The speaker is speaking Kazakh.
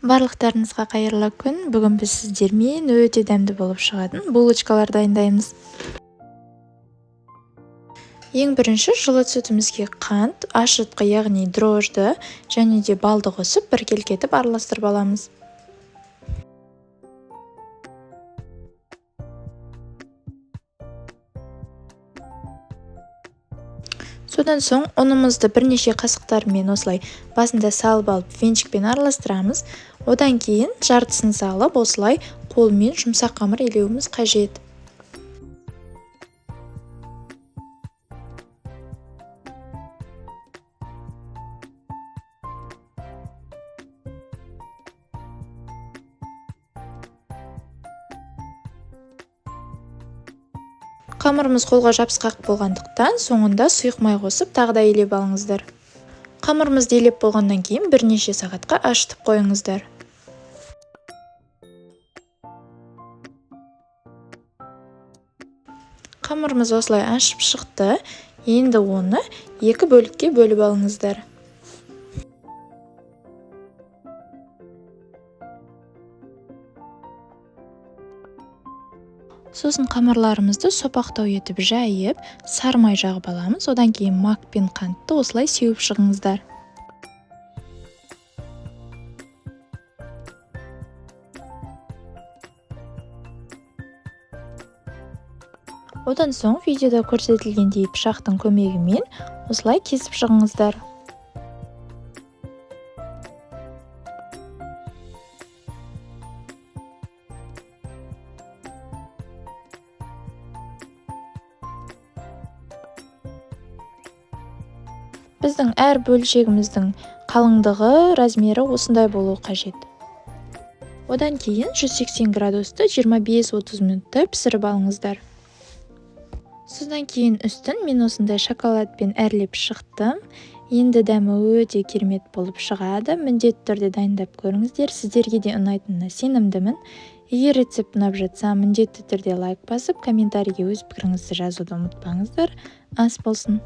Барлықтарыңызға қайырлы күн. Бүгін біз сіздермен өте дәмді болып шығатын булочкалар дайындаймыз. Ең бірінші жылы сүтімізге қант, ашытқы, яғни дрожжды және де балды қосып біркелкетіп араластырып аламыз. Содан соң ұнымызды бірнеше қасықтармен осылай басында салып алып венчикпен араластырамыз. Одан кейін жартысын салып осылай қолмен жұмсақ қамыр илеуіміз қажет. Қамырымыз қолға жабысқақ болғандықтан соңында сұйық май қосып тағы да илеп алыңыздар. Қамырымызды илеп болғаннан кейін бірнеше сағатқа ашытып қойыңыздар. Қамырымыз осылай ашып шықты. Енді оны екі бөлікке бөліп алыңыздар. Сосын қамырларымызды сопақтау етіп жайып, сары май жағып аламыз. Одан кейін мак пен қантты осылай сеуіп шығыңыздар. Одан соң видеода көрсетілгендей пышақтың көмегімен осылай кесіп шығыңыздар. Біздің әр бөлшегіміздің қалыңдығы, размері осындай болуы қажет. Одан кейін 180 градусты 25-30 минутта пісіріп алыңыздар. Содан кейін үстін мен осындай шоколадпен әрлеп шықтым. Енді дәмі өте керемет болып шығады. Міндетті түрде дайындап көріңіздер. Сіздерге де ұнайтынына сенімдімін. Егер рецепт ұнап жатса, міндетті түрде лайк басып, комментарийге өз пікіріңізді жазуды ұмытпаңыздар. Ас болсын!